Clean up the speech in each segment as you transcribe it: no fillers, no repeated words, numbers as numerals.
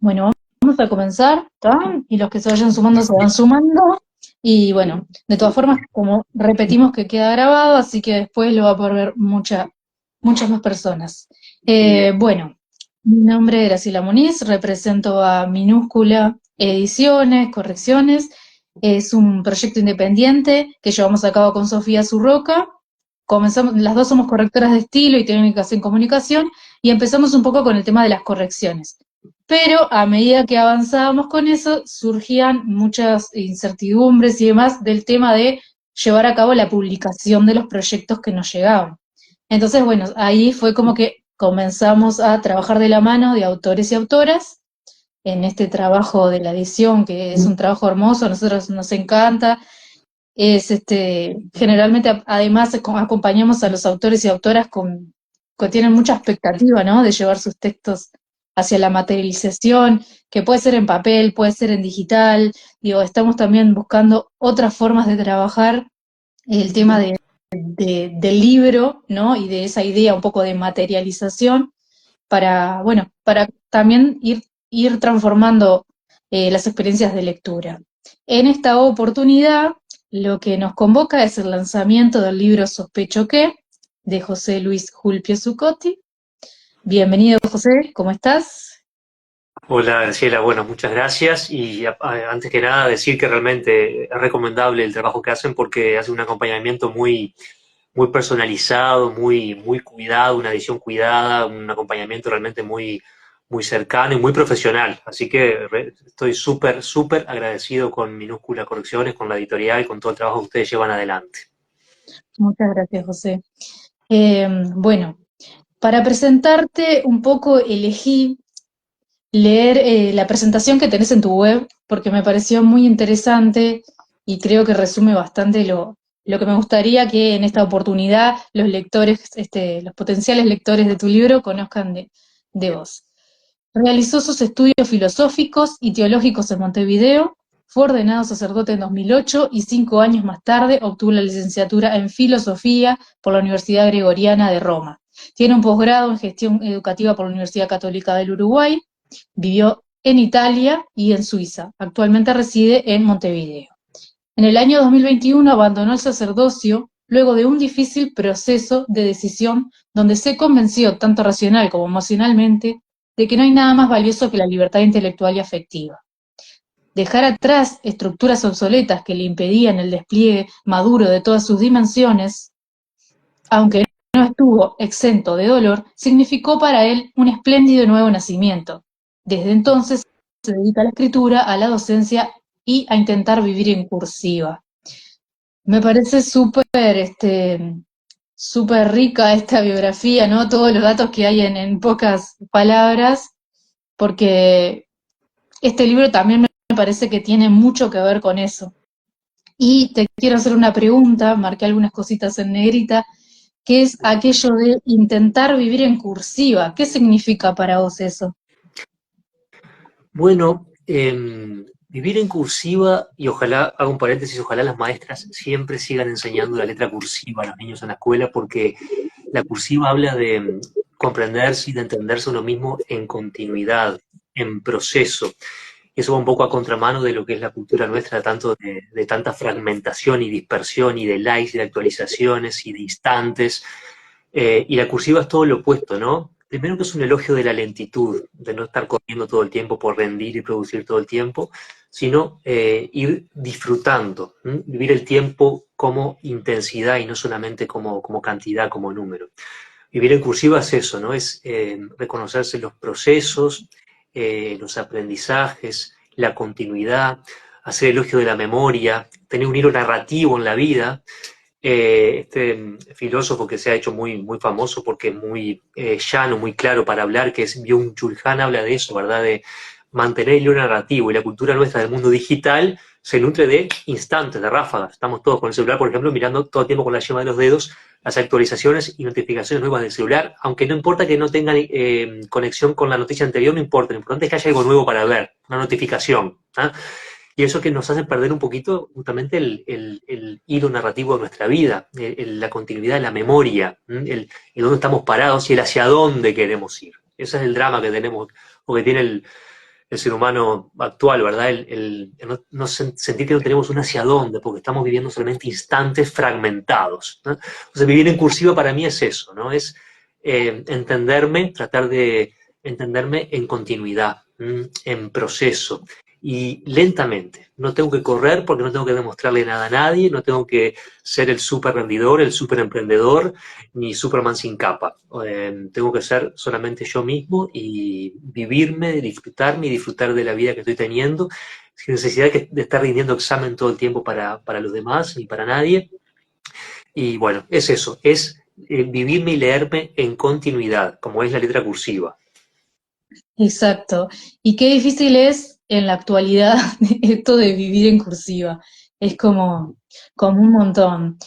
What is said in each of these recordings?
Bueno, vamos a comenzar, ¿tá? Y los que se vayan sumando se van sumando. Y bueno, de todas formas, como repetimos que queda grabado, así que después lo va a poder ver muchas más personas. Bien. Bueno, mi nombre es Graciela Muniz, represento a Minúscula Ediciones, Correcciones. Es un proyecto independiente que llevamos a cabo con Sofía Zurroca. Comenzamos, las dos somos correctoras de estilo y técnicas en comunicación, y empezamos un poco con el tema de las correcciones. Pero a medida que avanzábamos con eso, surgían muchas incertidumbres y demás del tema de llevar a cabo la publicación de los proyectos que nos llegaban. Entonces, bueno, ahí fue como que comenzamos a trabajar de la mano de autores y autoras en este trabajo de la edición, que es un trabajo hermoso, a nosotros nos encanta. Generalmente además acompañamos a los autores y autoras que tienen mucha expectativa, ¿no? De llevar sus textos hacia la materialización, que puede ser en papel, puede ser en digital. Digo, estamos también buscando otras formas de trabajar el tema del libro, ¿no? Y de esa idea un poco de materialización para, bueno, para también ir transformando las experiencias de lectura. En esta oportunidad, lo que nos convoca es el lanzamiento del libro Sospecho que, de José Luis Julpio Zucotti. Bienvenido, José, ¿cómo estás? Hola, Graciela. Bueno, muchas gracias. Y antes que nada, decir que realmente es recomendable el trabajo que hacen porque hace un acompañamiento muy personalizado, muy cuidado, una edición cuidada, un acompañamiento realmente muy cercano y muy profesional. Así que estoy súper agradecido con Minúscula Correcciones, con la editorial, con todo el trabajo que ustedes llevan adelante. Muchas gracias, José. Bueno, para presentarte un poco elegí leer la presentación que tenés en tu web, porque me pareció muy interesante y creo que resume bastante lo que me gustaría que en esta oportunidad los lectores, los potenciales lectores de tu libro conozcan de vos. Realizó sus estudios filosóficos y teológicos en Montevideo, fue ordenado sacerdote en 2008 y 5 años más tarde obtuvo la licenciatura en Filosofía por la Universidad Gregoriana de Roma. Tiene un posgrado en Gestión Educativa por la Universidad Católica del Uruguay. Vivió en Italia y en Suiza. Actualmente reside en Montevideo. En el año 2021 abandonó el sacerdocio luego de un difícil proceso de decisión donde se convenció, tanto racional como emocionalmente, de que no hay nada más valioso que la libertad intelectual y afectiva. Dejar atrás estructuras obsoletas que le impedían el despliegue maduro de todas sus dimensiones, aunque no estuvo exento de dolor, significó para él un espléndido nuevo nacimiento. Desde entonces se dedica a la escritura, a la docencia y a intentar vivir en cursiva. Me parece súper rica esta biografía, ¿no? Todos los datos que hay en pocas palabras, porque este libro también me parece que tiene mucho que ver con eso. Y te quiero hacer una pregunta, marqué algunas cositas en negrita, que es aquello de intentar vivir en cursiva. ¿Qué significa para vos eso? Bueno, vivir en cursiva, y ojalá, hago un paréntesis, ojalá las maestras siempre sigan enseñando la letra cursiva a los niños en la escuela, porque la cursiva habla de comprenderse y de entenderse uno mismo en continuidad, en proceso. Y eso va un poco a contramano de lo que es la cultura nuestra, tanto de tanta fragmentación y dispersión, y de likes, y de actualizaciones, y de instantes. Y la cursiva es todo lo opuesto, ¿no? Primero que es un elogio de la lentitud, de no estar corriendo todo el tiempo por rendir y producir todo el tiempo, sino ir disfrutando, ¿m? Vivir el tiempo como intensidad y no solamente como cantidad, como número. Vivir en cursiva es eso, ¿no? Es reconocerse los procesos, los aprendizajes, la continuidad, hacer elogio de la memoria, tener un hilo narrativo en la vida. Este filósofo que se ha hecho muy famoso porque es muy llano, muy claro para hablar, que es Byung-Chul Han, habla de eso, ¿verdad? De mantener el hilo narrativo, y la cultura nuestra del mundo digital se nutre de instantes, de ráfagas. Estamos todos con el celular, por ejemplo, mirando todo el tiempo con la yema de los dedos las actualizaciones y notificaciones nuevas del celular, aunque no importa que no tengan conexión con la noticia anterior, no importa, lo importante es que haya algo nuevo para ver, una notificación, ¿ah? Y eso que nos hace perder un poquito justamente el hilo narrativo de nuestra vida, la continuidad de la memoria, el dónde estamos parados y el hacia dónde queremos ir. Ese es el drama que tenemos, o que tiene el ser humano actual, ¿verdad? No sentir que no tenemos un hacia dónde, porque estamos viviendo solamente instantes fragmentados, ¿no? Entonces, vivir en cursiva para mí es eso, ¿no? Es entenderme, tratar de entenderme en continuidad, en proceso y lentamente. No tengo que correr porque no tengo que demostrarle nada a nadie, no tengo que ser el super rendidor, el super emprendedor, ni Superman sin capa. Tengo que ser solamente yo mismo y vivirme, disfrutarme y disfrutar de la vida que estoy teniendo, sin necesidad de estar rindiendo examen todo el tiempo para los demás ni para nadie. Y bueno, es eso, es vivirme y leerme en continuidad, como es la letra cursiva. Exacto. Y qué difícil es en la actualidad esto de vivir en cursiva. Es como un montón.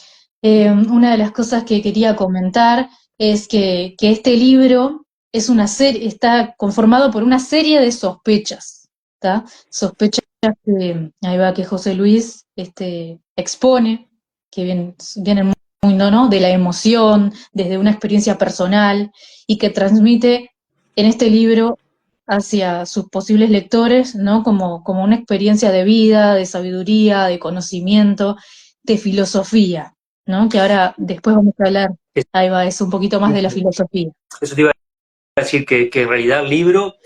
Una de las cosas que quería comentar es que este libro es una serie, está conformado por una serie de sospechas, ¿tá? Sospechas que, ahí va, que José Luis expone, que vienen muy, ¿no? De la emoción, desde una experiencia personal, y que transmite en este libro hacia sus posibles lectores, ¿no? Como una experiencia de vida, de sabiduría, de conocimiento, de filosofía, ¿no? Que ahora después vamos a hablar, ahí va, es un poquito más de la filosofía. Eso te iba a decir que en realidad el libro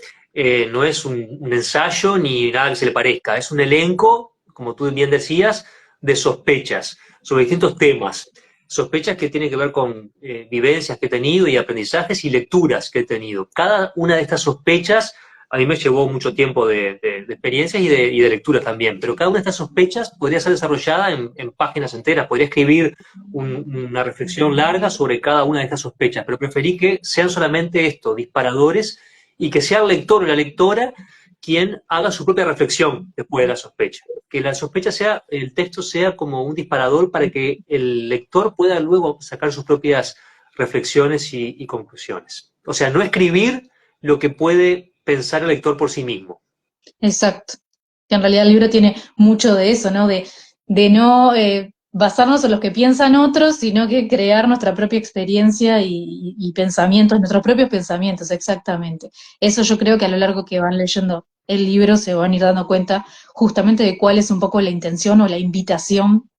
no es un ensayo ni nada que se le parezca, es un elenco, como tú bien decías, de sospechas sobre distintos temas. Sospechas que tienen que ver con vivencias que he tenido y aprendizajes y lecturas que he tenido. Cada una de estas sospechas a mí me llevó mucho tiempo de experiencias y de lectura también, pero cada una de estas sospechas podría ser desarrollada en páginas enteras, podría escribir una reflexión larga sobre cada una de estas sospechas, pero preferí que sean solamente esto, disparadores, y que sea el lector o la lectora quien haga su propia reflexión después de la sospecha. Que la sospecha sea, el texto sea como un disparador para que el lector pueda luego sacar sus propias reflexiones y conclusiones. O sea, no escribir lo que puede pensar el lector por sí mismo. Exacto. Que en realidad el libro tiene mucho de eso, ¿no? De no basarnos en los que piensan otros, sino que crear nuestra propia experiencia y pensamientos, nuestros propios pensamientos, exactamente. Eso yo creo que a lo largo que van leyendo el libro se van a ir dando cuenta justamente de cuál es un poco la intención o la invitación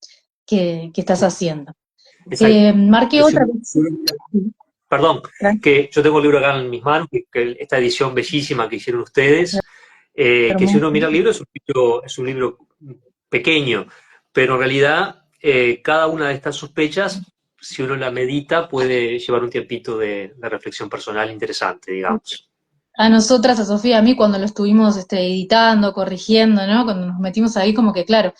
que estás haciendo. Marqué otra vez. Perdón, que yo tengo el libro acá en mis manos, que esta edición bellísima que hicieron ustedes, que si uno mira el libro es un libro pequeño, pero en realidad cada una de estas sospechas, si uno la medita, puede llevar un tiempito de reflexión personal interesante, digamos. A nosotras, a Sofía, a mí, cuando lo estuvimos editando, corrigiendo, ¿no? Cuando nos metimos ahí, como que claro,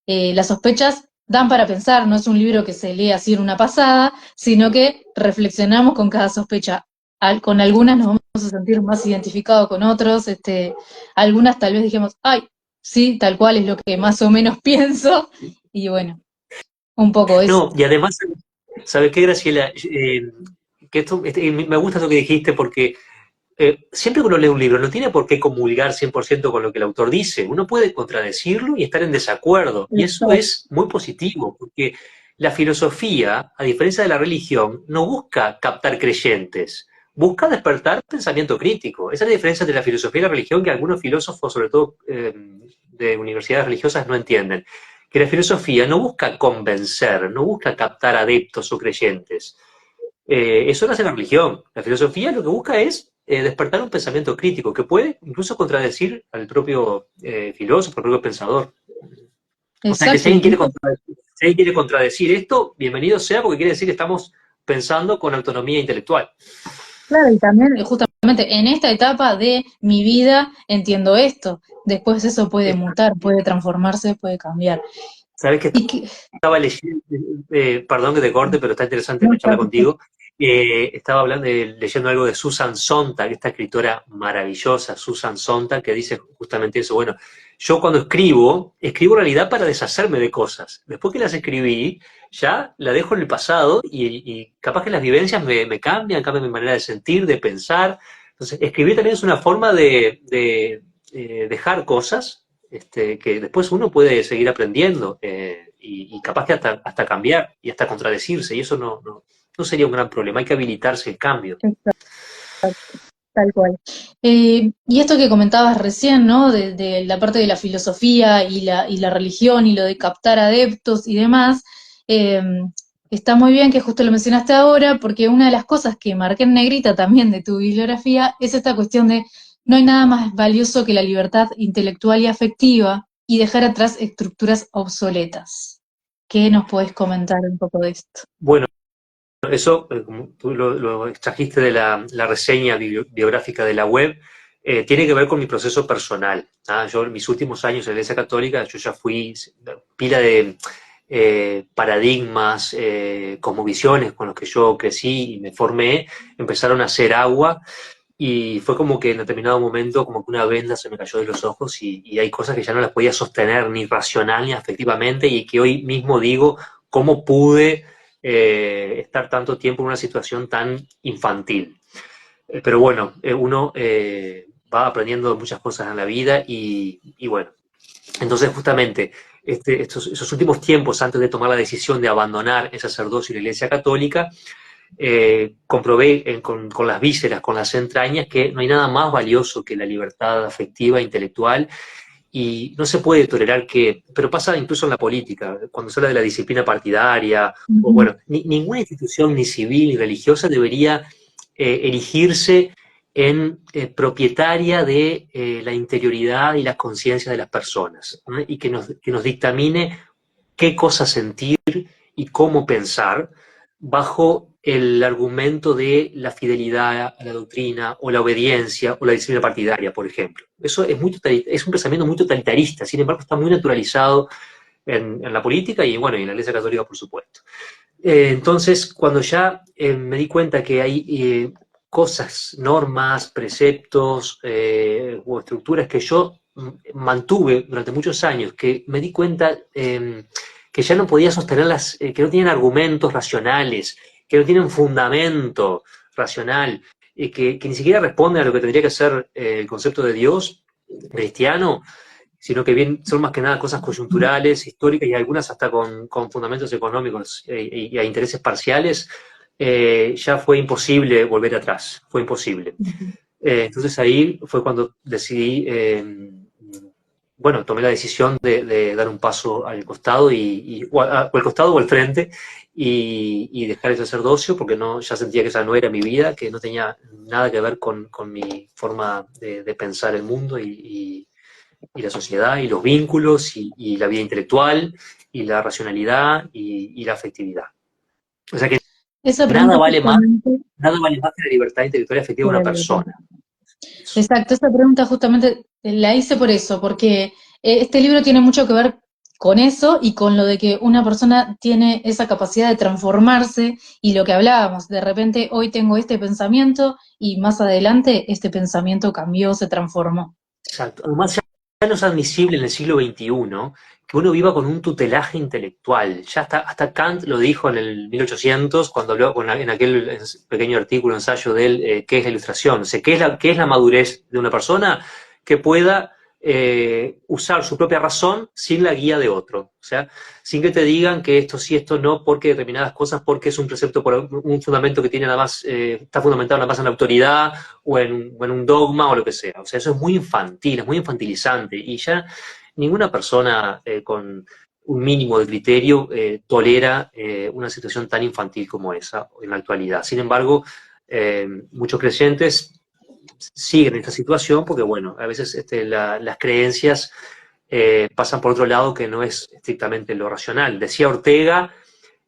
las sospechas dan para pensar, no es un libro que se lee así en una pasada, sino que reflexionamos con cada sospecha. Con algunas nos vamos a sentir más identificados con otros, algunas tal vez dijimos, ay, sí, tal cual es lo que más o menos pienso, y bueno, un poco eso. No, y además, ¿sabes qué, Graciela? Que me gusta lo que dijiste porque siempre que uno lee un libro no tiene por qué comulgar 100% con lo que el autor dice. Uno puede contradecirlo y estar en desacuerdo. Y eso es muy positivo, porque la filosofía, a diferencia de la religión, no busca captar creyentes, busca despertar pensamiento crítico. Esa es la diferencia entre la filosofía y la religión que algunos filósofos, sobre todo de universidades religiosas, no entienden. Que la filosofía no busca convencer, no busca captar adeptos o creyentes. Eso no hace la religión. La filosofía lo que busca es despertar un pensamiento crítico que puede incluso contradecir al propio filósofo, al propio pensador. O sea que Exacto. si alguien quiere contradecir esto, bienvenido sea, porque quiere decir que estamos pensando con autonomía intelectual. Claro, y también justamente en esta etapa de mi vida entiendo esto. Después eso puede mutar, puede transformarse, puede cambiar. ¿Sabes qué Y que, estaba leyendo? Perdón que te corte, pero está interesante no, la charla contigo. Estaba leyendo algo de Susan Sontag, esta escritora maravillosa, Susan Sontag, que dice justamente eso. Bueno, yo cuando escribo en realidad para deshacerme de cosas. Después que las escribí, ya la dejo en el pasado y capaz que las vivencias me cambian mi manera de sentir, de pensar. Entonces, escribir también es una forma de dejar cosas que después uno puede seguir aprendiendo y capaz que hasta cambiar y hasta contradecirse, y eso no sería un gran problema, hay que habilitarse el cambio. tal cual. Y esto que comentabas recién, ¿no? De la parte de la filosofía y la religión y lo de captar adeptos y demás, eh, está muy bien que justo lo mencionaste ahora, porque una de las cosas que marqué en negrita también de tu bibliografía es esta cuestión de no hay nada más valioso que la libertad intelectual y afectiva y dejar atrás estructuras obsoletas. ¿Qué nos podés comentar un poco de esto? Bueno, eso, como tú lo extrajiste de la reseña biográfica de la web, tiene que ver con mi proceso personal. ¿Ah? Yo en mis últimos años en la Iglesia Católica, yo ya fui pila de paradigmas, cosmovisiones con los que yo crecí y me formé, empezaron a hacer agua y fue como que en determinado momento como que una venda se me cayó de los ojos y hay cosas que ya no las podía sostener ni racional ni afectivamente y que hoy mismo digo, ¿cómo pude estar tanto tiempo en una situación tan infantil? Pero bueno, uno va aprendiendo muchas cosas en la vida y bueno, entonces justamente esos últimos tiempos antes de tomar la decisión de abandonar el sacerdocio y la Iglesia Católica, comprobé con las vísceras, con las entrañas, que no hay nada más valioso que la libertad afectiva, intelectual, y no se puede tolerar que, pero pasa incluso en la política, cuando se habla de la disciplina partidaria, o Ujú. bueno, ninguna institución, ni civil ni religiosa, debería erigirse en propietaria de la interioridad y las conciencias de las personas, ¿no? Y que nos dictamine qué cosa sentir y cómo pensar bajo el argumento de la fidelidad a la doctrina o la obediencia o la disciplina partidaria, por ejemplo. Eso es, es un pensamiento muy totalitarista, sin embargo está muy naturalizado en la política y, bueno, y en la Iglesia Católica, por supuesto. Entonces, cuando ya me di cuenta que hay cosas, normas, preceptos o estructuras que yo mantuve durante muchos años, que me di cuenta que ya no podía sostenerlas, que no tienen argumentos racionales, que no tienen fundamento racional, que ni siquiera responden a lo que tendría que ser el concepto de Dios cristiano, sino que bien son más que nada cosas coyunturales, históricas y algunas hasta con fundamentos económicos y a intereses parciales, ya fue imposible volver atrás, fue imposible. Entonces ahí fue cuando decidí, bueno, tomé la decisión de dar un paso al costado, o al costado o al frente, y dejar el sacerdocio, porque no, ya sentía que esa no era mi vida, que no tenía nada que ver con mi forma de pensar el mundo y la sociedad y los vínculos y la vida intelectual y la racionalidad y la afectividad. O sea que Esa nada pregunta vale más, justamente, nada vale más que la libertad intelectual y afectiva de una persona. Eso. exacto, esa pregunta justamente la hice por eso, porque este libro tiene mucho que ver con eso y con lo de que una persona tiene esa capacidad de transformarse y lo que hablábamos, de repente hoy tengo este pensamiento y más adelante este pensamiento cambió, se transformó. Exacto. Además, ya no es admisible en el siglo XXI que uno viva con un tutelaje intelectual. Ya hasta Kant lo dijo en el 1800, cuando habló en aquel pequeño artículo, ensayo de él, qué es la ilustración. O sea, qué es la madurez de una persona que pueda usar su propia razón sin la guía de otro. O sea, sin que te digan que esto sí, esto no, porque determinadas cosas, porque es un precepto, por un fundamento que tiene nada más, está fundamentado nada más en la autoridad o en un dogma o lo que sea. O sea, eso es muy infantil, es muy infantilizante y ya ninguna persona con un mínimo de criterio tolera una situación tan infantil como esa en la actualidad. Sin embargo, muchos creyentes siguen esta situación porque, bueno, a veces las creencias pasan por otro lado que no es estrictamente lo racional. Decía Ortega,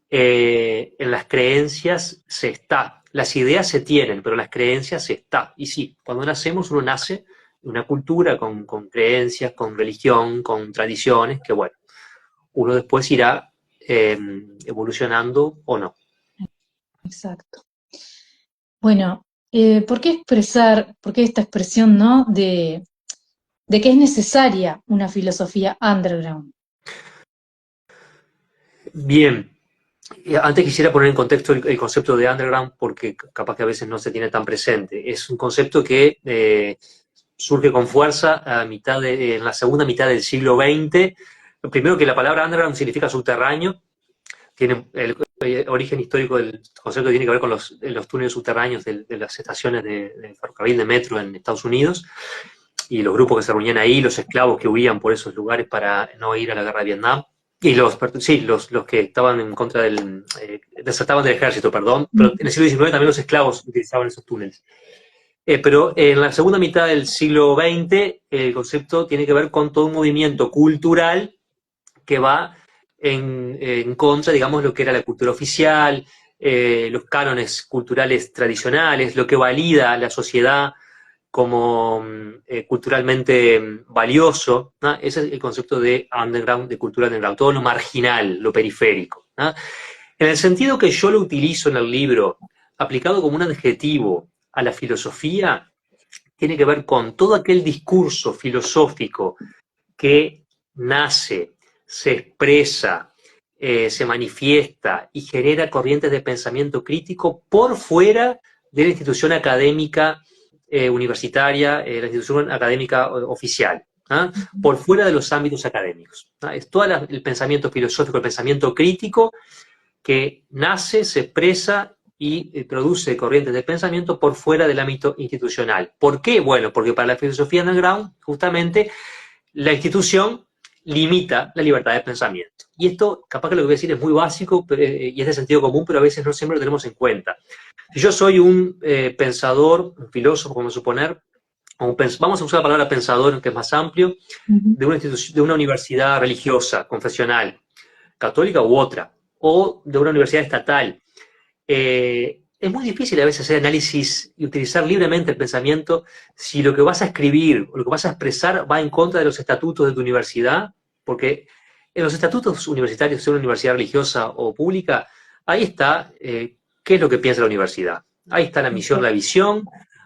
en las creencias se está. Las ideas se tienen, pero las creencias se está. Y sí, cuando nacemos uno nace en una cultura con creencias, con religión, con tradiciones, que bueno, uno después irá evolucionando o no. Exacto. Bueno, por qué esta expresión, ¿no? De que es necesaria una filosofía underground. Bien, antes quisiera poner en contexto el concepto de underground porque capaz que a veces no se tiene tan presente. Es un concepto que surge con fuerza en la segunda mitad del siglo XX. Primero que la palabra underground significa subterráneo, tiene el origen histórico del concepto tiene que ver con los túneles subterráneos de las estaciones de ferrocarril de metro en Estados Unidos, y los grupos que se reunían ahí, los esclavos que huían por esos lugares para no ir a la guerra de Vietnam, y los que estaban en contra desertaban del ejército, perdón, pero en el siglo XIX también los esclavos utilizaban esos túneles. Pero en la segunda mitad del siglo XX el concepto tiene que ver con todo un movimiento cultural que va en contra, digamos, lo que era la cultura oficial, los cánones culturales tradicionales, lo que valida a la sociedad como culturalmente valioso, ¿no? Ese es el concepto de underground, de cultura underground, todo lo marginal, lo periférico, ¿no? En el sentido que yo lo utilizo en el libro, aplicado como un adjetivo a la filosofía, tiene que ver con todo aquel discurso filosófico que nace, se expresa, se manifiesta y genera corrientes de pensamiento crítico por fuera de la institución académica universitaria, la institución académica oficial, ¿ah? Por fuera de los ámbitos académicos, ¿ah? Es todo el pensamiento filosófico, el pensamiento crítico que nace, se expresa y produce corrientes de pensamiento por fuera del ámbito institucional. ¿Por qué? Bueno, porque para la filosofía underground, justamente, la institución limita la libertad de pensamiento. Y esto, capaz que lo que voy a decir es muy básico y es de sentido común, pero a veces no siempre lo tenemos en cuenta. Si yo soy un pensador, un filósofo, vamos a suponer, vamos a usar la palabra pensador, que es más amplio, de una universidad religiosa, confesional, católica u otra, o de una universidad estatal. Es muy difícil a veces hacer análisis y utilizar libremente el pensamiento si lo que vas a escribir o lo que vas a expresar va en contra de los estatutos de tu universidad, porque en los estatutos universitarios, sea una universidad religiosa o pública, ahí está qué es lo que piensa la universidad. Ahí está la misión, la visión,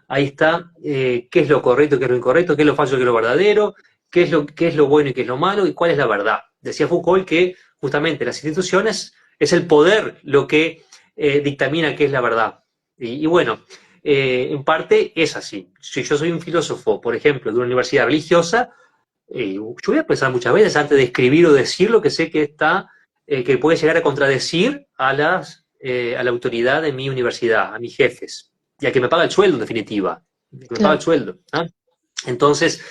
ahí está qué es lo correcto, qué es lo incorrecto, qué es lo falso, qué es lo verdadero, qué es lo bueno y qué es lo malo y cuál es la verdad. Decía Foucault que justamente las instituciones es el poder lo que dictamina qué es la verdad. Y bueno, en parte es así. Si yo soy un filósofo, por ejemplo, de una universidad religiosa, yo voy a pensar muchas veces antes de escribir o decir lo que sé que puede llegar a contradecir a la autoridad de mi universidad, a mis jefes, y a que me paga el sueldo, en definitiva. Que me paga el sueldo. ¿Ah? Entonces,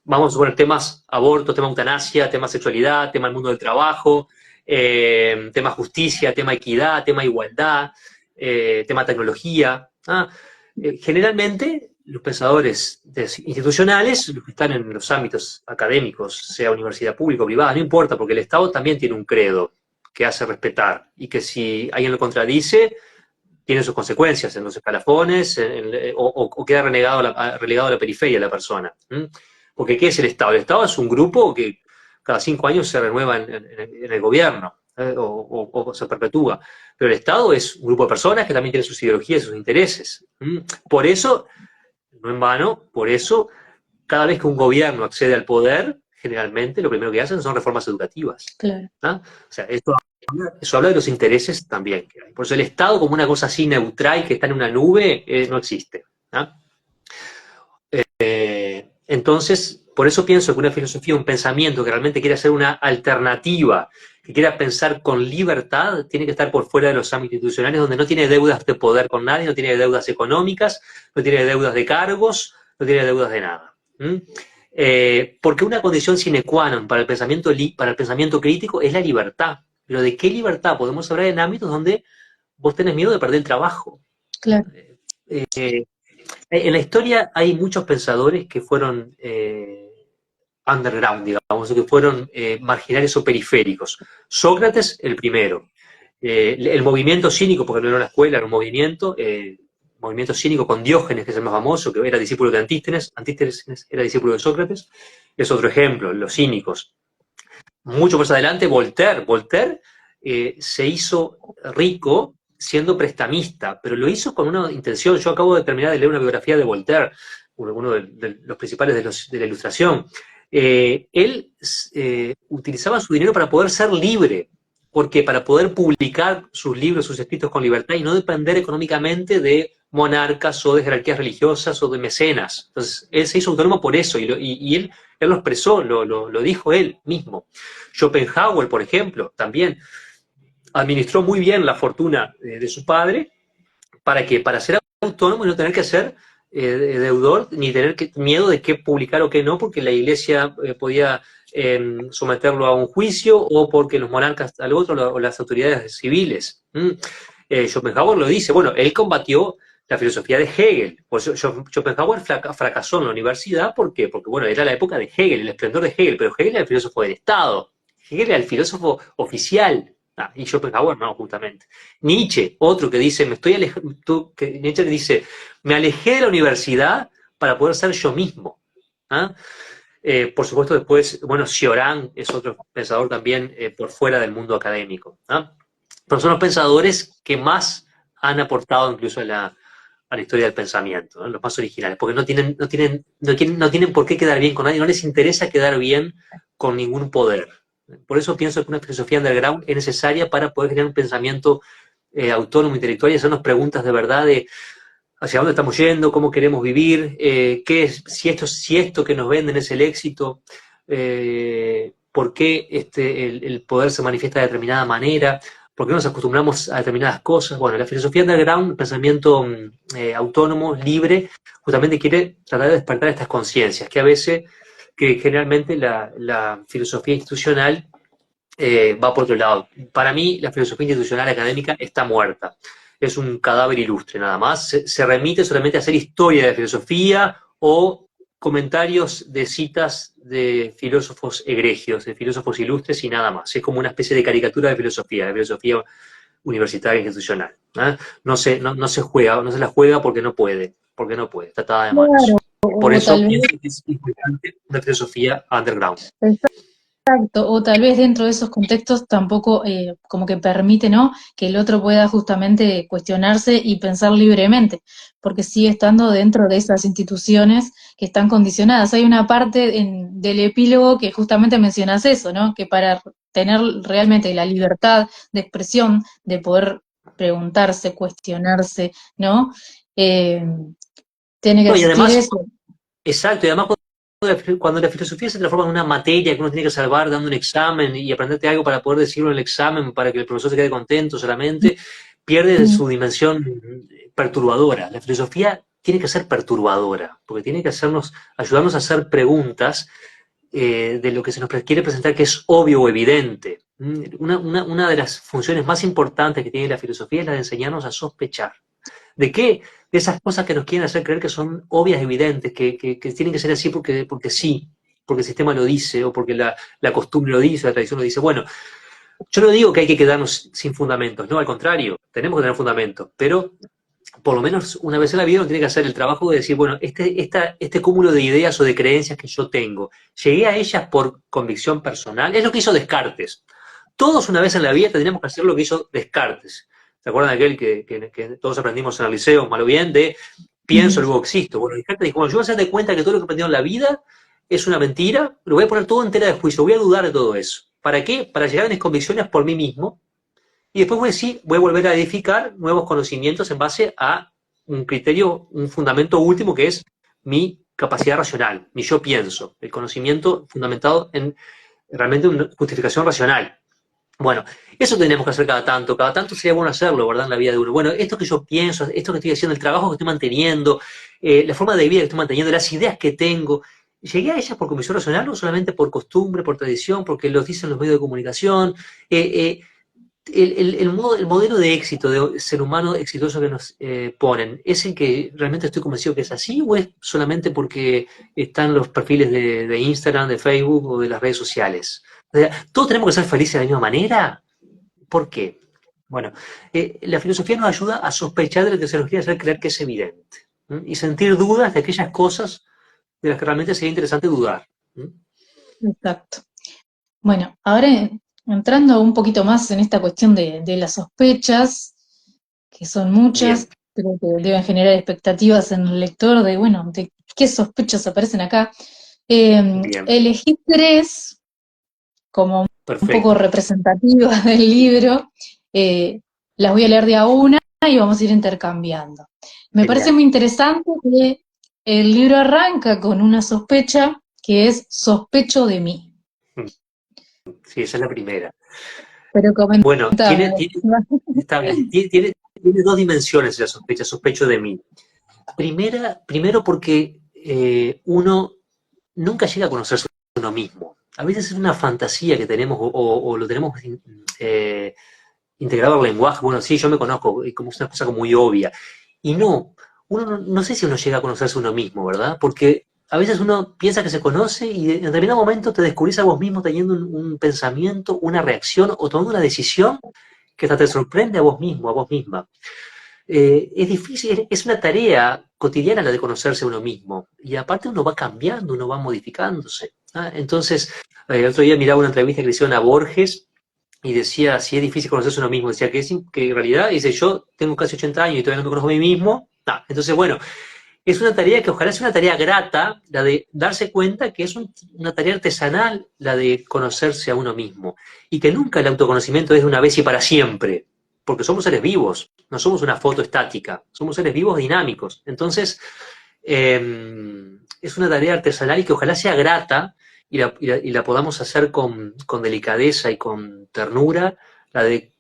vamos a suponer temas aborto, tema eutanasia, tema sexualidad, tema del mundo del trabajo, tema justicia, tema equidad, tema igualdad, tema tecnología. ¿Ah? Generalmente, los pensadores institucionales, los que están en los ámbitos académicos, sea universidad pública o privada, no importa, porque el Estado también tiene un credo que hace respetar y que si alguien lo contradice, tiene sus consecuencias en los escalafones o queda relegado a la periferia de la persona. Porque ¿qué es el Estado? El Estado es un grupo que cada 5 años se renueva en el gobierno o se perpetúa. Pero el Estado es un grupo de personas que también tienen sus ideologías y sus intereses. Por eso, no en vano, por eso, cada vez que un gobierno accede al poder, generalmente lo primero que hacen son reformas educativas. Claro. ¿Ah? O sea, eso habla de los intereses también que hay. Por eso el Estado como una cosa así neutral que está en una nube no existe. ¿Ah? Entonces, por eso pienso que una filosofía, un pensamiento que realmente quiere ser una alternativa, que quiera pensar con libertad, tiene que estar por fuera de los ámbitos institucionales, donde no tiene deudas de poder con nadie, no tiene deudas económicas, no tiene deudas de cargos, no tiene deudas de nada. Porque una condición sine qua non para el pensamiento crítico es la libertad. Pero ¿de qué libertad podemos hablar en ámbitos donde vos tenés miedo de perder el trabajo? Claro. En la historia hay muchos pensadores que fueron underground, digamos, que fueron marginales o periféricos. Sócrates, el primero. El movimiento cínico, porque no era una escuela, era un movimiento cínico con Diógenes, que es el más famoso, que era discípulo de Antístenes. Antístenes era discípulo de Sócrates. Es otro ejemplo, los cínicos. Mucho más adelante, Voltaire. Voltaire se hizo rico siendo prestamista, pero lo hizo con una intención. Yo acabo de terminar de leer una biografía de Voltaire, uno de los principales de la Ilustración. Él utilizaba su dinero para poder ser libre, porque para poder publicar sus libros, sus escritos con libertad y no depender económicamente de monarcas o de jerarquías religiosas o de mecenas. Entonces, él se hizo autónomo por eso y él lo expresó, lo dijo él mismo. Schopenhauer, por ejemplo, también administró muy bien la fortuna de su padre. ¿Para qué? Para ser autónomo y no tener que ser deudor, ni tener miedo de qué publicar o qué no, porque la iglesia podía someterlo a un juicio o porque los monarcas al otro o las autoridades civiles. Schopenhauer lo dice, bueno, él combatió la filosofía de Hegel. Por eso Schopenhauer fracasó en la universidad, ¿por qué? Porque, bueno, era la época de Hegel, el esplendor de Hegel, pero Hegel era el filósofo del Estado, Hegel era el filósofo oficial, y Schopenhauer no, justamente. Nietzsche, otro que dice, Nietzsche dice, me alejé de la universidad para poder ser yo mismo. ¿Ah? Por supuesto, después, bueno, Cioran es otro pensador también por fuera del mundo académico. ¿Ah? Pero son los pensadores que más han aportado incluso a la historia del pensamiento, ¿no? Los más originales, porque no tienen por qué quedar bien con nadie, no les interesa quedar bien con ningún poder. Por eso pienso que una filosofía underground es necesaria para poder crear un pensamiento autónomo, intelectual y hacernos preguntas de verdad de hacia dónde estamos yendo, cómo queremos vivir, qué es, si esto que nos venden es el éxito, por qué el poder se manifiesta de determinada manera, por qué nos acostumbramos a determinadas cosas. Bueno, la filosofía underground, el pensamiento autónomo, libre, justamente quiere tratar de despertar estas conciencias, que a veces, que generalmente la filosofía institucional va por otro lado. Para mí, la filosofía institucional académica está muerta. Es un cadáver ilustre, nada más. Se remite solamente a hacer historia de la filosofía o comentarios de citas de filósofos egregios, de filósofos ilustres y nada más. Es como una especie de caricatura de filosofía universitaria institucional. ¿Eh? No se juega, no se la juega porque no puede, está atada de Claro, manos. Por o eso tal pienso vez, que es importante una filosofía underground. exacto, o tal vez dentro de esos contextos tampoco como que permite, ¿no? Que el otro pueda justamente cuestionarse y pensar libremente, porque sigue estando dentro de esas instituciones que están condicionadas. Hay una parte del epílogo que justamente mencionas eso, ¿no? Que para tener realmente la libertad de expresión, de poder preguntarse, cuestionarse, ¿no? Eh, tiene que No, y existir además, eso. exacto, y además cuando la filosofía se transforma en una materia que uno tiene que salvar dando un examen y aprenderte algo para poder decirlo en el examen, para que el profesor se quede contento solamente, pierde Mm, su dimensión perturbadora. La filosofía tiene que ser perturbadora, porque tiene que ayudarnos a hacer preguntas de lo que se nos quiere presentar que es obvio o evidente. Una de las funciones más importantes que tiene la filosofía es la de enseñarnos a sospechar. ¿De qué? De esas cosas que nos quieren hacer creer que son obvias, evidentes, que tienen que ser así porque sí, porque el sistema lo dice, o porque la costumbre lo dice, la tradición lo dice. Bueno, yo no digo que hay que quedarnos sin fundamentos, no, al contrario, tenemos que tener fundamentos, pero por lo menos una vez en la vida uno tiene que hacer el trabajo de decir, bueno, este cúmulo de ideas o de creencias que yo tengo, llegué a ellas por convicción personal, es lo que hizo Descartes. Todos una vez en la vida tendríamos que hacer lo que hizo Descartes. ¿Se acuerdan de aquel que todos aprendimos en el liceo, malo bien, de pienso, mm. luego existo? Bueno, Descartes dijo, bueno, yo voy a hacer de cuenta que todo lo que he aprendido en la vida es una mentira, lo voy a poner todo en tela de juicio, voy a dudar de todo eso. ¿Para qué? Para llegar a mis convicciones por mí mismo y después voy a volver a edificar nuevos conocimientos en base a un criterio, un fundamento último que es mi capacidad racional, mi yo pienso, el conocimiento fundamentado en realmente una justificación racional. Bueno, eso tenemos que hacer cada tanto sería bueno hacerlo, ¿verdad? En la vida de uno. Bueno, esto que yo pienso, esto que estoy haciendo, el trabajo que estoy manteniendo, la forma de vida que estoy manteniendo, las ideas que tengo, llegué a ellas por convicción racional, no solamente por costumbre, por tradición, porque lo dicen los medios de comunicación, el modelo de éxito, de ser humano exitoso que nos ponen, ¿es el que realmente estoy convencido que es así o es solamente porque están los perfiles de Instagram, de Facebook o de las redes sociales? O sea, ¿todos tenemos que ser felices de la misma manera? ¿Por qué? Bueno, la filosofía nos ayuda a sospechar de lo que se nos quiere hacer creer que es evidente, ¿m? Y sentir dudas de aquellas cosas de las que realmente sería interesante dudar. ¿M? Exacto. Bueno, ahora entrando un poquito más en esta cuestión de las sospechas, que son muchas, Bien, creo que deben generar expectativas en el lector de, bueno, de qué sospechas aparecen acá. bien, Elegí tres como un poco perfecto, representativas del libro. eh, las voy a leer de a una y vamos a ir intercambiando. Me parece genial. muy interesante que el libro arranca con una sospecha que es sospecho de mí. Sí, esa es la primera. pero Bueno, comentame. está bien, tiene dos dimensiones la sospecha, sospecho de mí. Primero porque uno nunca llega a conocerse a uno mismo. A veces es una fantasía que tenemos o lo tenemos eh, integrado al lenguaje. Bueno, sí, yo me conozco, y como es una cosa como muy obvia. Y no, uno no sé si uno llega a conocerse a uno mismo, ¿verdad? Porque a veces uno piensa que se conoce y en determinado momento te descubrís a vos mismo teniendo un pensamiento, una reacción o tomando una decisión que hasta te sorprende a vos mismo, a vos misma. Es difícil, es una tarea cotidiana la de conocerse a uno mismo. Y aparte uno va cambiando, uno va modificándose. ¿Ah? Entonces, el otro día miraba una entrevista que le hicieron a Borges y decía, si es difícil conocerse a uno mismo, decía que en realidad, dice, yo tengo casi 80 años y todavía no me conozco a mí mismo. Ah, entonces, bueno, es una tarea que ojalá sea una tarea grata, la de darse cuenta que es una tarea artesanal, la de conocerse a uno mismo. Y que nunca el autoconocimiento es de una vez y para siempre, porque somos seres vivos, no somos una foto estática, somos seres vivos dinámicos. Entonces, es una tarea artesanal y que ojalá sea grata y la podamos hacer con delicadeza y con ternura, la de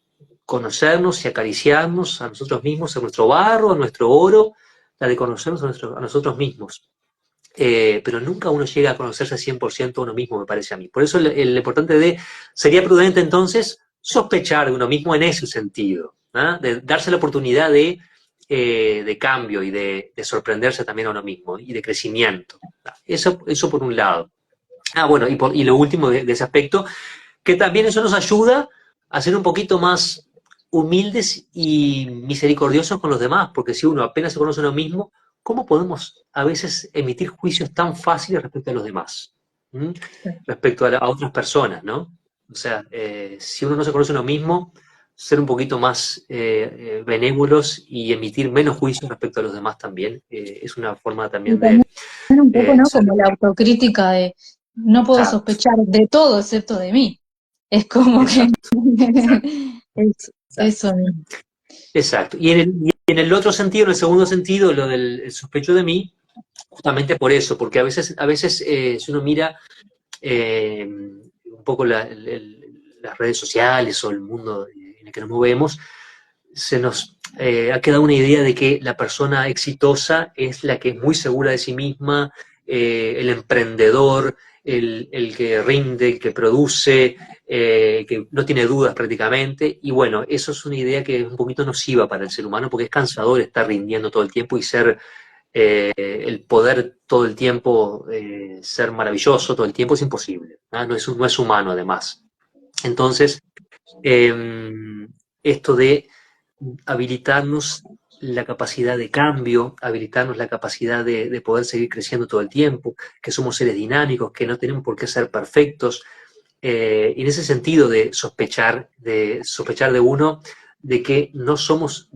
conocernos y acariciarnos a nosotros mismos, a nuestro barro, a nuestro oro, la de conocernos a nosotros mismos. Pero nunca uno llega a conocerse 100% a uno mismo, me parece a mí. Por eso el importante sería prudente entonces sospechar de uno mismo en ese sentido, ¿ah? De darse la oportunidad de cambio y de sorprenderse también a uno mismo y de crecimiento. Eso por un lado. Bueno, y lo último de ese aspecto, que también eso nos ayuda a ser un poquito más humildes y misericordiosos con los demás, porque si uno apenas se conoce a uno mismo, ¿cómo podemos a veces emitir juicios tan fáciles respecto a los demás? ¿Mm? Respecto a otras personas, ¿no? O sea, si uno no se conoce a uno mismo, ser un poquito más benévolos y emitir menos juicios respecto a los demás también, es una forma Y también de también un poco, ¿no? ser. Como la autocrítica de no puedo Exacto, sospechar de todo excepto de mí. Es como que exacto, es exacto. eso mismo. Exacto. Y en el otro sentido, en el segundo sentido, lo del el sospecho de mí, justamente por eso, porque a veces si uno mira un poco las redes sociales o el mundo en el que nos movemos, se nos ha quedado una idea de que la persona exitosa es la que es muy segura de sí misma, el emprendedor, el que rinde, el que produce, que no tiene dudas prácticamente. Y bueno, eso es una idea que es un poquito nociva para el ser humano porque es cansador estar rindiendo todo el tiempo y ser el poder todo el tiempo, ser maravilloso todo el tiempo es imposible. ¿Ah? No es humano además. Entonces, esto de habilitarnos la capacidad de cambio, habilitarnos la capacidad de poder seguir creciendo todo el tiempo, que somos seres dinámicos, que no tenemos por qué ser perfectos. Y en ese sentido de sospechar de uno, de que no somos,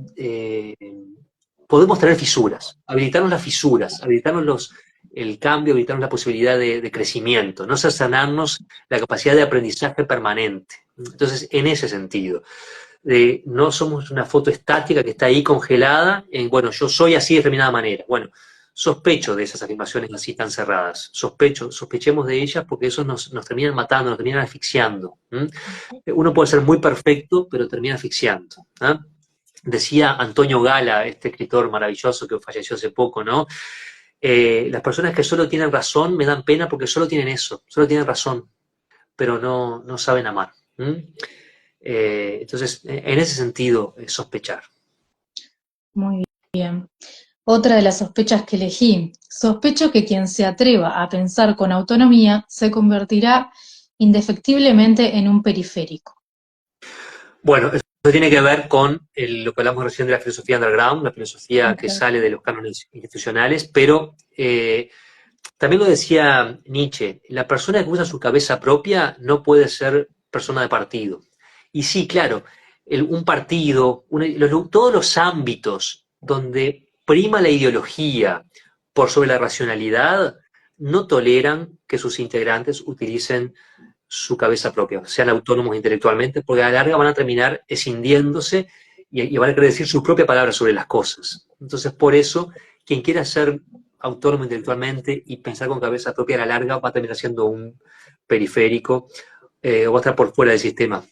podemos tener fisuras, habilitarnos las fisuras, habilitarnos el cambio, habilitarnos la posibilidad de crecimiento, no cercenarnos la capacidad de aprendizaje permanente. Entonces, en ese sentido no somos una foto estática que está ahí congelada en, bueno, yo soy así de determinada manera. Bueno, sospecho de esas afirmaciones así tan cerradas. Sospechemos de ellas porque eso nos terminan matando, nos terminan asfixiando. ¿M? Uno puede ser muy perfecto, pero termina asfixiando. ¿Ah? Decía Antonio Gala, este escritor maravilloso que falleció hace poco, ¿no? Las personas que solo tienen razón me dan pena porque solo tienen eso, solo tienen razón, pero no saben amar. Entonces, en ese sentido, sospechar. Muy bien. Otra de las sospechas que elegí. Sospecho que quien se atreva a pensar con autonomía se convertirá indefectiblemente en un periférico. Bueno, eso tiene que ver con lo que hablamos recién de la filosofía underground, la filosofía que Exacto. sale de los cánones institucionales, pero también lo decía Nietzsche, la persona que usa su cabeza propia no puede ser persona de partido. Y sí, claro, un partido, todos los ámbitos donde prima la ideología por sobre la racionalidad, no toleran que sus integrantes utilicen su cabeza propia, sean autónomos intelectualmente, porque a la larga van a terminar escindiéndose y van a querer decir su propia palabra sobre las cosas. Entonces, por eso, quien quiera ser autónomo intelectualmente y pensar con cabeza propia a la larga va a terminar siendo un periférico, o va a estar por fuera del sistema.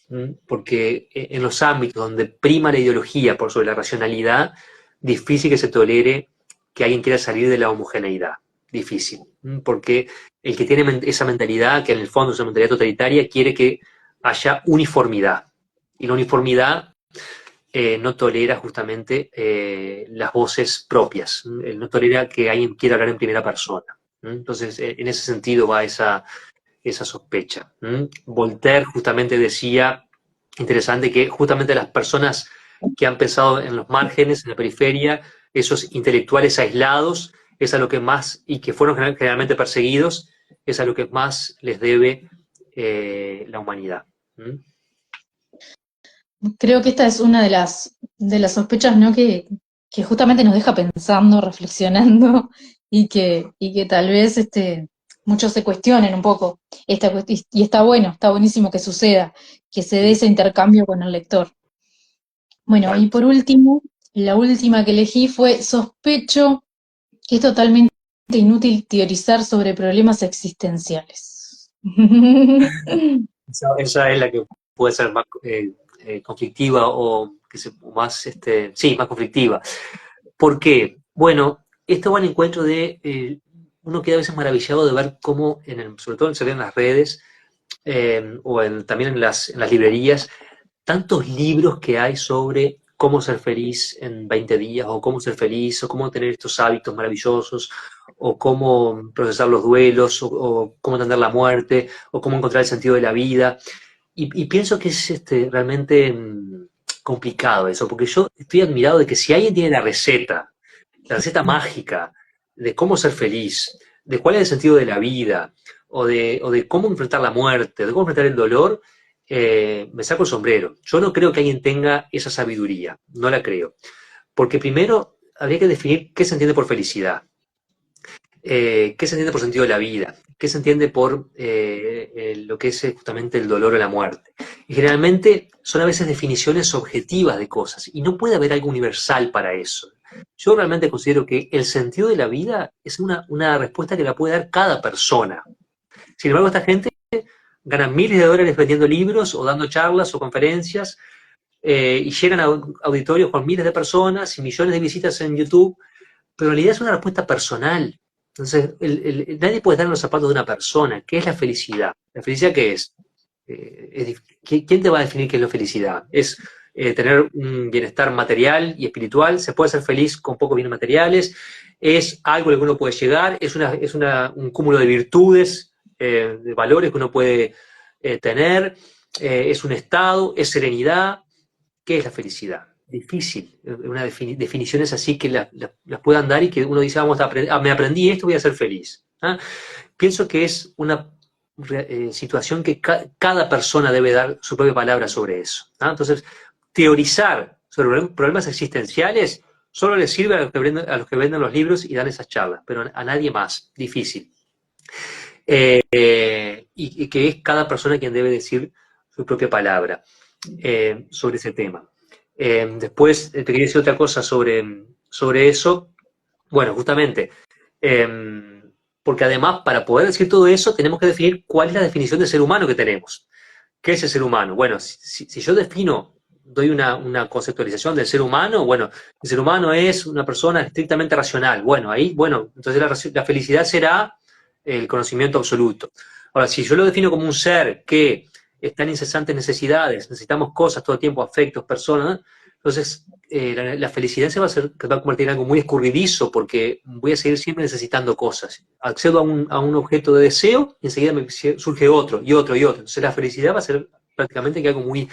Porque en los ámbitos donde prima la ideología por sobre la racionalidad, difícil que se tolere que alguien quiera salir de la homogeneidad. Difícil. Porque el que tiene esa mentalidad, que en el fondo es una mentalidad totalitaria, quiere que haya uniformidad. Y la uniformidad no tolera justamente las voces propias. No tolera que alguien quiera hablar en primera persona. Entonces, en ese sentido va esa sospecha. Voltaire justamente decía, interesante, que justamente las personas que han pensado en los márgenes, en la periferia, esos intelectuales aislados, es a lo que más, y que fueron generalmente perseguidos, es a lo que más les debe la humanidad. Creo que esta es una de las sospechas, ¿no? Que justamente nos deja pensando, reflexionando, y que tal vez muchos se cuestionen un poco y está bueno, está buenísimo que suceda, que se dé ese intercambio con el lector. Bueno, y por último, la última que elegí fue sospecho que es totalmente inútil teorizar sobre problemas existenciales. Esa es la que puede ser más conflictiva o que o más, sí, más conflictiva. ¿Por qué? Bueno, esto va al encuentro de, uno queda a veces maravillado de ver cómo, sobre todo en las redes, también en las librerías, tantos libros que hay sobre cómo ser feliz en 20 días, o cómo ser feliz, o cómo tener estos hábitos maravillosos, o cómo procesar los duelos, o cómo entender la muerte, o cómo encontrar el sentido de la vida. Y pienso que es realmente complicado eso, porque yo estoy admirado de que si alguien tiene la receta mágica de cómo ser feliz, de cuál es el sentido de la vida, o de cómo enfrentar la muerte, de cómo enfrentar el dolor, me saco el sombrero. Yo no creo que alguien tenga esa sabiduría, no la creo. Porque primero habría que definir qué se entiende por felicidad, qué se entiende por sentido de la vida, qué se entiende por lo que es justamente el dolor o la muerte. Y generalmente son a veces definiciones objetivas de cosas y no puede haber algo universal para eso. Yo realmente considero que el sentido de la vida es una respuesta que la puede dar cada persona. Sin embargo, esta gente gana miles de dólares vendiendo libros o dando charlas o conferencias y llegan a auditorios con miles de personas y millones de visitas en YouTube, pero en realidad es una respuesta personal. Entonces, nadie puede estar en los zapatos de una persona. ¿Qué es la felicidad? ¿La felicidad qué es? ¿Quién te va a definir qué es la felicidad? ¿Es tener un bienestar material y espiritual? ¿Se puede ser feliz con pocos bienes materiales? ¿Es algo a lo que uno puede llegar? ¿Es un cúmulo de virtudes, de valores que uno puede tener? ¿Es un estado? ¿Es serenidad? ¿Qué es la felicidad? Difícil, definiciones así que las puedan dar y que uno dice, vamos a aprender, me aprendí esto, voy a ser feliz. ¿Ah? Pienso que es una situación que cada persona debe dar su propia palabra sobre eso. ¿Ah? Entonces, teorizar sobre problemas existenciales solo les sirve a los que venden los libros y dan esas charlas, pero a nadie más. Difícil. Y que es cada persona quien debe decir su propia palabra sobre ese tema. Después te quería decir otra cosa sobre eso. Bueno, justamente, porque además para poder decir todo eso tenemos que definir cuál es la definición de ser humano que tenemos. ¿Qué es el ser humano? Bueno, si yo defino, doy una conceptualización del ser humano, bueno, el ser humano es una persona estrictamente racional. Bueno, ahí, bueno, entonces la felicidad será el conocimiento absoluto. Ahora, si yo lo defino como un ser que está en incesantes necesidades, necesitamos cosas todo el tiempo, afectos, personas, ¿no? Entonces la felicidad se va a convertir en algo muy escurridizo porque voy a seguir siempre necesitando cosas. Accedo a un objeto de deseo y enseguida me surge otro y otro y otro. Entonces la felicidad va a ser prácticamente algo muy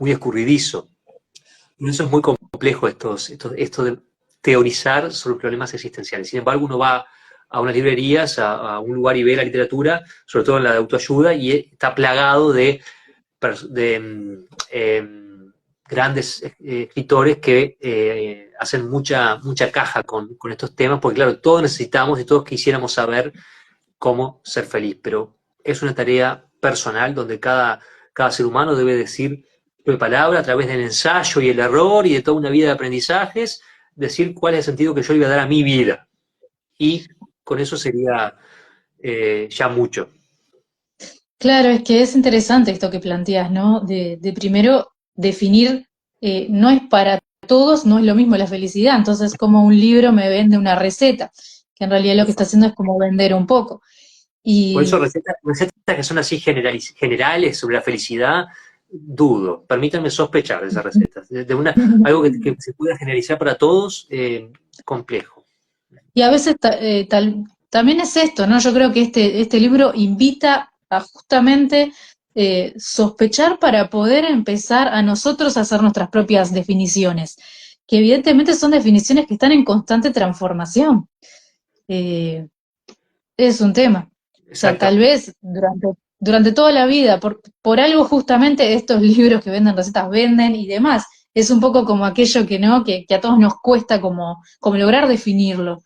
escurridizo. Y eso es muy complejo, esto de teorizar sobre problemas existenciales. Sin embargo, uno va a unas librerías, a un lugar y ve la literatura, sobre todo en la de autoayuda, y está plagado de grandes escritores que hacen mucha caja con estos temas, porque claro, todos necesitamos y todos quisiéramos saber cómo ser feliz, pero es una tarea personal donde cada ser humano debe decir su palabra a través del ensayo y el error y de toda una vida de aprendizajes, decir cuál es el sentido que yo le voy a dar a mi vida. Y con eso sería ya mucho. Claro, es que es interesante esto que planteas, ¿no? De primero definir, no es para todos, no es lo mismo la felicidad, entonces como un libro me vende una receta, que en realidad lo que está haciendo es como vender un poco. Por eso Y recetas que son así generales sobre la felicidad, dudo. Permítanme sospechar de esas recetas. Algo que se pueda generalizar para todos, complejo. Y a veces también es esto, ¿no? Yo creo que este libro invita a justamente sospechar para poder empezar a nosotros a hacer nuestras propias definiciones, que evidentemente son definiciones que están en constante transformación. Eh, es un tema. O sea, tal Exactamente. vez durante toda la vida, por algo justamente estos libros que venden recetas venden y demás. Es un poco como aquello que no, que a todos nos cuesta como lograr definirlo.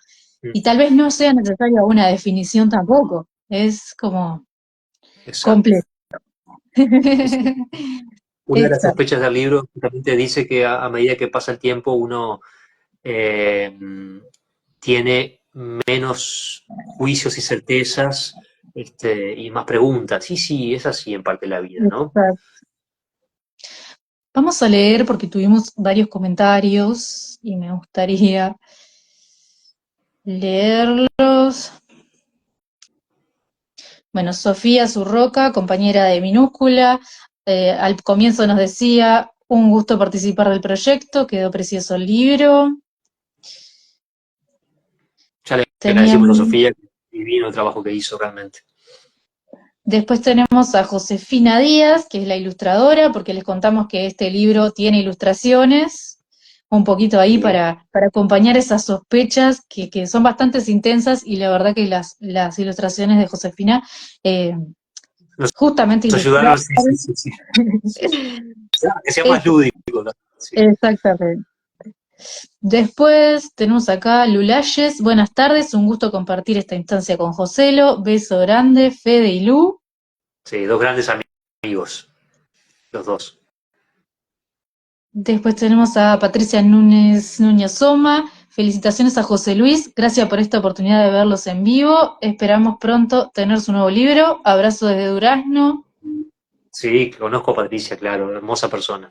Y tal vez no sea necesaria una definición tampoco. Es como Exacto. complejo. Una de las Exacto. sospechas del libro también te dice que a medida que pasa el tiempo uno eh, tiene menos juicios y certezas, y más preguntas. Sí, sí, es así en parte la vida, ¿no? Exacto. Vamos a leer porque tuvimos varios comentarios y me gustaría leerlos. Bueno, Sofía Zurroca, compañera de Minúscula, al comienzo nos decía, un gusto participar del proyecto, quedó precioso el libro. Ya le agradecemos a Teníamos, Sofía, divino el trabajo que hizo realmente. después tenemos a Josefina Díaz, que es la ilustradora, porque les contamos que este libro tiene ilustraciones, un poquito ahí Bien. para acompañar esas sospechas que son bastante intensas y la verdad que las ilustraciones de Josefina eh, Nos justamente ilustradas. ayudaron, sí, sí, sí, sí. Que sea más Eso, lúdico, ¿no? Sí. exactamente. Después tenemos acá Lulayes. Buenas tardes, un gusto compartir esta instancia con Joselo. Beso grande, Fede y Lu. Sí, dos grandes amigos, los dos. Después tenemos a Patricia Núñez Soma. Felicitaciones a José Luis. Gracias por esta oportunidad de verlos en vivo. Esperamos pronto tener su nuevo libro. Abrazo desde Durazno. Sí, conozco a Patricia, claro, hermosa persona.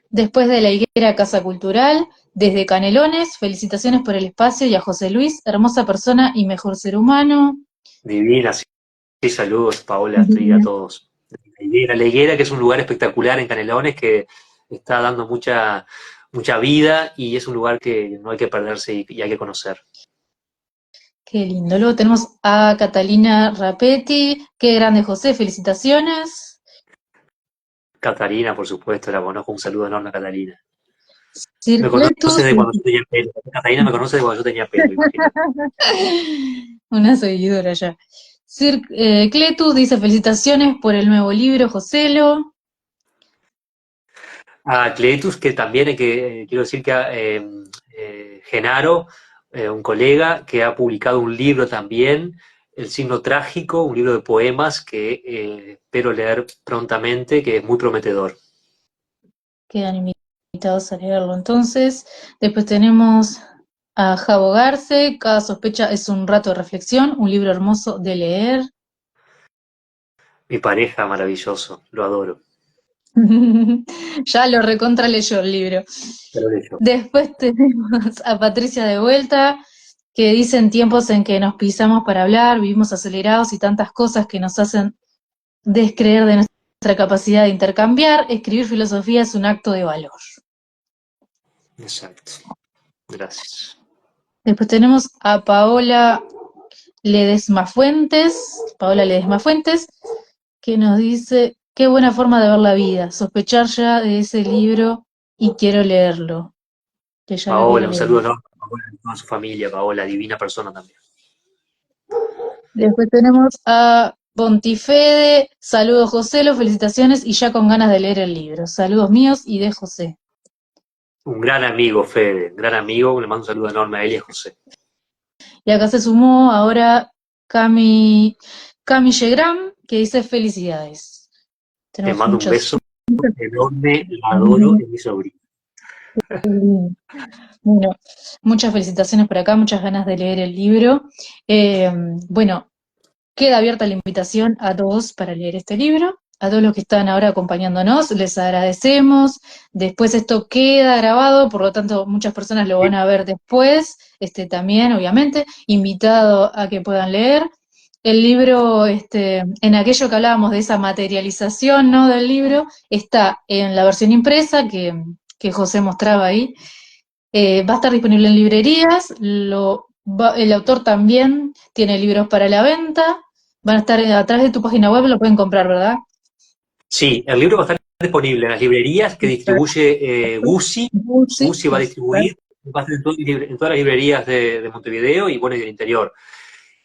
Después de la Higuera Casa Cultural, desde Canelones, felicitaciones por el espacio y a José Luis, hermosa persona y mejor ser humano. Divina, sí, sí, saludos, Paola, y a todos. La Higuera, que es un lugar espectacular en Canelones que está dando mucha vida y es un lugar que no hay que perderse y hay que conocer. Qué lindo. Luego tenemos a Catalina Rapetti. Qué grande José, felicitaciones. Catarina, por supuesto, la conozco, un saludo enorme a Catarina. Me conoce Circletus, de cuando yo tenía pelo. Catarina me conoce de cuando yo tenía pelo, imagínate. una seguidora ya. Cletus dice felicitaciones por el nuevo libro, Joselo. A Cletus, que también quiero decir que Genaro, un colega, que ha publicado un libro también, El signo trágico, un libro de poemas que espero leer prontamente, que es muy prometedor. Quedan invitados a leerlo entonces. Después tenemos a Javo Garce. Cada sospecha es un rato de reflexión, un libro hermoso de leer. Mi pareja, maravilloso, lo adoro. Ya lo recontra leyó el libro. Ya lo leyó. Después tenemos a Patricia de vuelta, que dice en tiempos en que nos pisamos para hablar, vivimos acelerados y tantas cosas que nos hacen descreer de nuestra capacidad de intercambiar, escribir filosofía es un acto de valor. Exacto. Gracias. Después tenemos a Paola Ledesma Fuentes, que nos dice, qué buena forma de ver la vida, sospechar ya de ese libro y quiero leerlo, que ya lo quiere Paola, un leer. saludo enorme a Paola y a toda su familia. Paola, divina persona también. Después tenemos a Pontifede, saludos José, felicitaciones y ya con ganas de leer el libro. Saludos míos y de José. Un gran amigo, Fede, un gran amigo. Le mando un saludo enorme a él y a José. Y acá se sumó ahora Cami Yegram, que dice felicidades. Te Tenemos mando un muchos. beso enorme, la adoro, es mi sobrino. Bueno, muchas felicitaciones por acá, muchas ganas de leer el libro. Bueno, queda abierta la invitación a todos para leer este libro. A todos los que están ahora acompañándonos, les agradecemos. Después esto queda grabado, por lo tanto muchas personas lo van a ver después, también, obviamente, invitado a que puedan leer. El libro, en aquello que hablábamos de esa materialización, ¿no?, del libro, está en la versión impresa que José mostraba ahí. Va a estar disponible en librerías, el autor también tiene libros para la venta, van a estar atrás de tu página web, lo pueden comprar, ¿verdad? Sí, el libro va a estar disponible en las librerías que distribuye Guzzi. Sí, Guzzi va a distribuir, va a estar en todas las librerías de Montevideo y bueno, y del interior.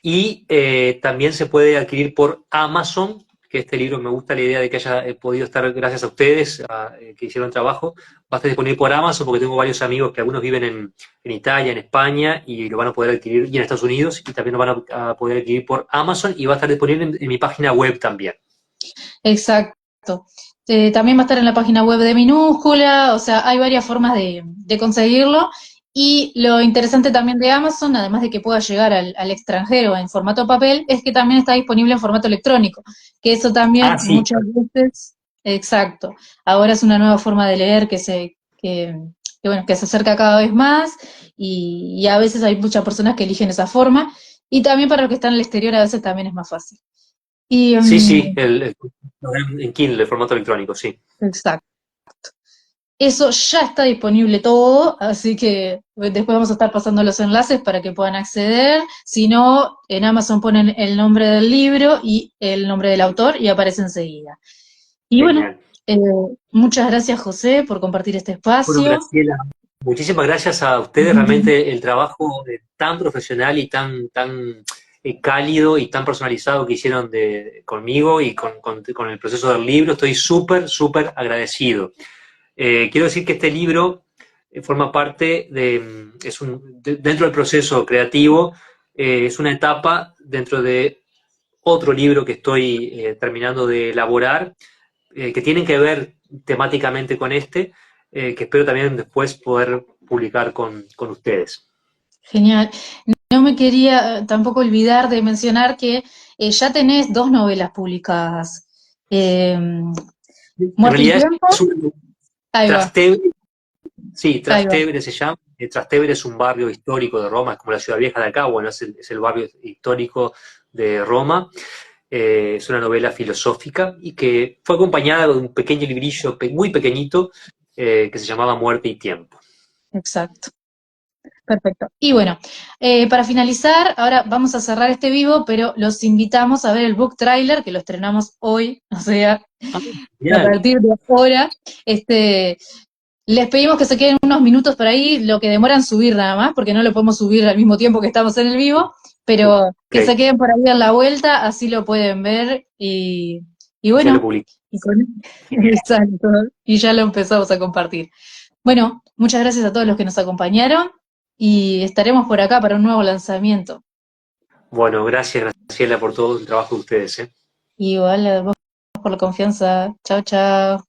Y también se puede adquirir por Amazon, que este libro me gusta la idea de que haya podido estar gracias a ustedes que hicieron trabajo. Va a estar disponible por Amazon porque tengo varios amigos que algunos viven en Italia, en España, y lo van a poder adquirir, y en Estados Unidos, y también lo van a poder adquirir por Amazon, y va a estar disponible en mi página web también. exacto. También va a estar en la página web de Minúscula, o sea, hay varias formas de conseguirlo. Y lo interesante también de Amazon, además de que pueda llegar al extranjero en formato papel, es que también está disponible en formato electrónico, que eso también Ah, sí. muchas veces, exacto, ahora es una nueva forma de leer bueno, que se acerca cada vez más y a veces hay muchas personas que eligen esa forma. Y también para los que están en el exterior a veces también es más fácil. Y, Sí, sí, en Kindle, el formato electrónico, sí. exacto. Eso ya está disponible todo, así que después vamos a estar pasando los enlaces para que puedan acceder. Si no, en Amazon ponen el nombre del libro y el nombre del autor y aparece enseguida. Y bueno, Genial. eh, muchas gracias, José, por compartir este Bueno, espacio. Graciela, muchísimas gracias a ustedes. Realmente el trabajo tan profesional y tan cálido y tan personalizado que hicieron conmigo y con el proceso del libro, estoy súper agradecido. Quiero decir que este libro forma parte dentro del proceso creativo, es una etapa dentro de otro libro que estoy terminando de elaborar, que tienen que ver temáticamente con que espero también después poder publicar con ustedes. Genial. No me quería tampoco olvidar de mencionar que ya tenés dos novelas publicadas. Eh, En Muerte y realidad Tiempo, es un ahí va, Trastevere, sí, ahí va. Trastevere se llama. Trastevere es un barrio histórico de Roma, es como la ciudad vieja de acá, bueno, es el barrio histórico de Roma. Es una novela filosófica y que fue acompañada de un pequeño librillo muy pequeñito que se llamaba Muerte y Tiempo. Exacto. Perfecto. Y bueno, para finalizar, ahora vamos a cerrar este vivo, pero los invitamos a ver el book trailer, que lo estrenamos hoy, o sea, Ah, a genial. partir de ahora. Este, Les pedimos que se queden unos minutos por ahí, lo que demoran subir nada más, porque no lo podemos subir al mismo tiempo que estamos en el vivo, pero que se Ok, queden por ahí en la vuelta, así lo pueden ver y ya lo bueno, publiqué. y con, Genial. exacto, y ya lo empezamos a compartir. Bueno, muchas gracias a todos los que nos acompañaron y estaremos por acá para un nuevo lanzamiento. Bueno, gracias, Graciela, por todo el trabajo de ustedes. Igual a vos por la confianza. Chao, chao.